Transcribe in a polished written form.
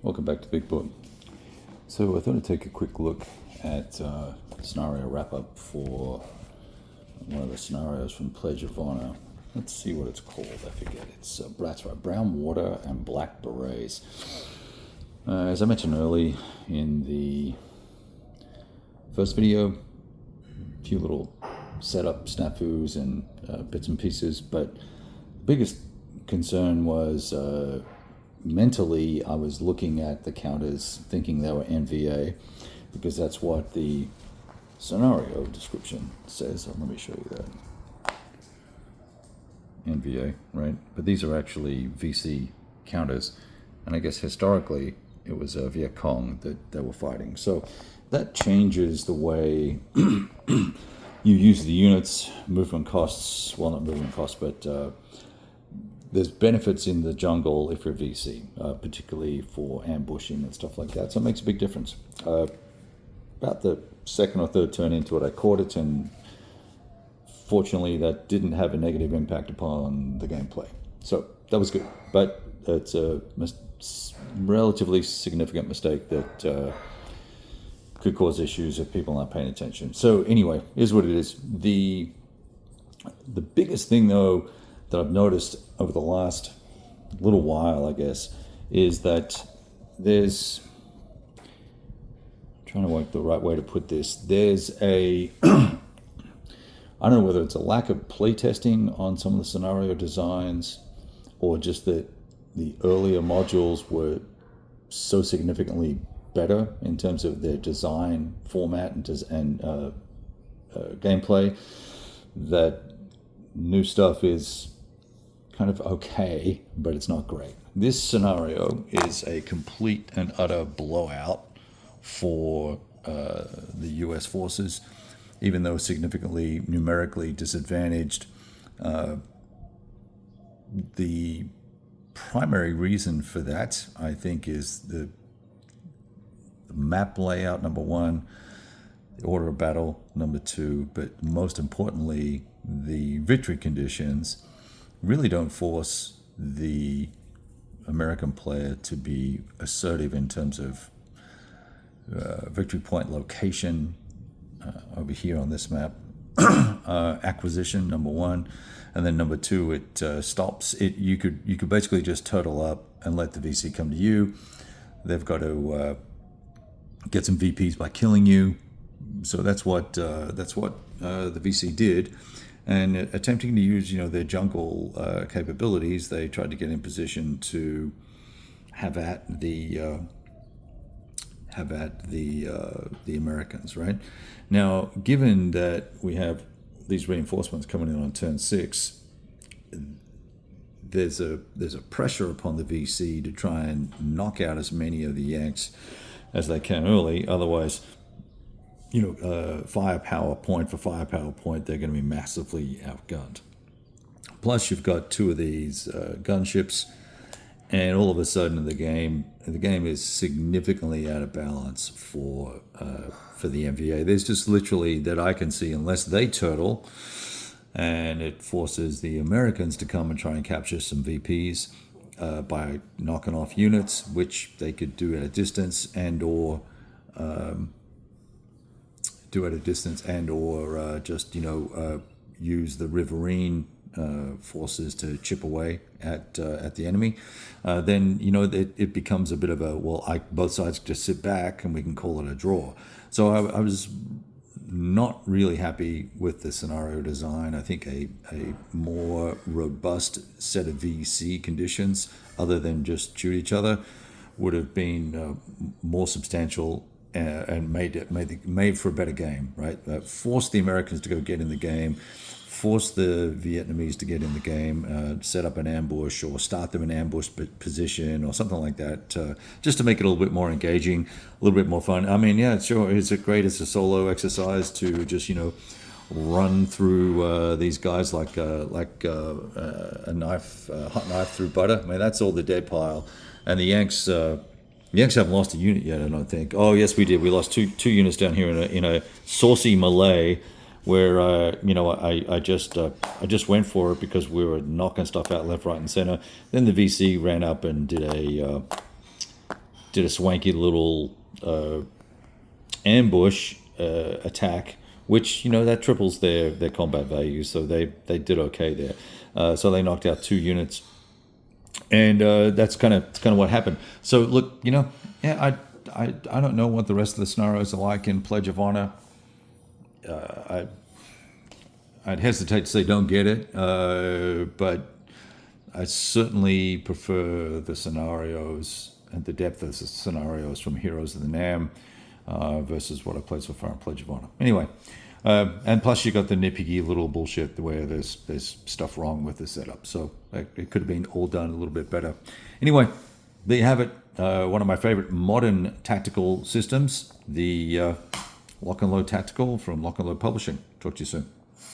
Welcome back to Big Book. So I thought I'd take a quick look at scenario wrap-up for one of the scenarios from Pledge of Honor. Let's see what it's called. I forget. It's that's right, Brown Water and Black Berets. As I mentioned early in the first video, a few little setup snafus and bits and pieces, but the biggest concern was mentally I was looking at the counters thinking they were NVA because that's what the scenario description says. So let me show you that. NVA, right? But these are actually VC counters, and I guess historically it was Viet Cong that they were fighting. So that changes the way you use the units, movement costs, well, not movement costs, but there's benefits in the jungle if you're VC, particularly for ambushing and stuff like that. So it makes a big difference. About the second or third turn into it, I caught it, and fortunately that didn't have a negative impact upon the gameplay. So that was good, but it's a relatively significant mistake that could cause issues if people aren't paying attention. So anyway, here's what it is. The biggest thing, though, that I've noticed over the last little while, I guess, is that there's, I'm trying to work the right way to put this, there's a, I don't know whether it's a lack of playtesting on some of the scenario designs or just that the earlier modules were so significantly better in terms of their design format and gameplay that new stuff is kind of okay, but it's not great. This scenario is a complete and utter blowout for the US forces, even though significantly numerically disadvantaged. The primary reason for that, I think, is the map layout, number one, the order of battle, number two, but most importantly, the victory conditions really don't force the American player to be assertive in terms of victory point location over here on this map, acquisition, number one, and then number two, it stops. You could basically just turtle up and let the VC come to you. They've got to get some VPs by killing you. So that's what the VC did. And attempting to use, their jungle capabilities, they tried to get in position to have at the Americans, right? Now, given that we have these reinforcements coming in on turn 6, there's a pressure upon the VC to try and knock out as many of the Yanks as they can early. Otherwise, firepower point for firepower point, they're going to be massively outgunned. Plus, you've got two of these gunships, and all of a sudden, the game is significantly out of balance for the MVA. There's just literally that I can see, unless they turtle, and it forces the Americans to come and try and capture some VPs by knocking off units, which they could do at a distance and/or just use the riverine forces to chip away at the enemy. Then it becomes a bit of a both sides just sit back and we can call it a draw. So I was not really happy with the scenario design. I think a more robust set of VC conditions, other than just shoot each other, would have been more substantial and made for a better game, right? Force the Americans to go get in the game, force the Vietnamese to get in the game, set up an ambush or start them in ambush position or something like that, just to make it a little bit more engaging, a little bit more fun. I mean, yeah, sure, it's great as a solo exercise to just run through these guys like a hot knife through butter. I mean, that's all the dead pile, and the Yanks haven't lost a unit yet, I don't think. Oh, yes, we did. We lost two units down here in a saucy melee where I just went for it because we were knocking stuff out left, right, and center. Then the VC ran up and did a did a swanky little ambush attack, which, that triples their combat value, so they did okay there. So they knocked out 2 units, and that's kind of what happened. So look, yeah, I don't know what the rest of the scenarios are like in Pledge of Honor. I'd hesitate to say don't get it, but I certainly prefer the scenarios and the depth of the scenarios from Heroes of the NAM versus what I played so far in Pledge of Honor. Anyway, and plus you got the nitpicky little bullshit where there's stuff wrong with the setup. So it could have been all done a little bit better. Anyway, there you have it. One of my favorite modern tactical systems, the Lock and Load Tactical from Lock and Load Publishing. Talk to you soon.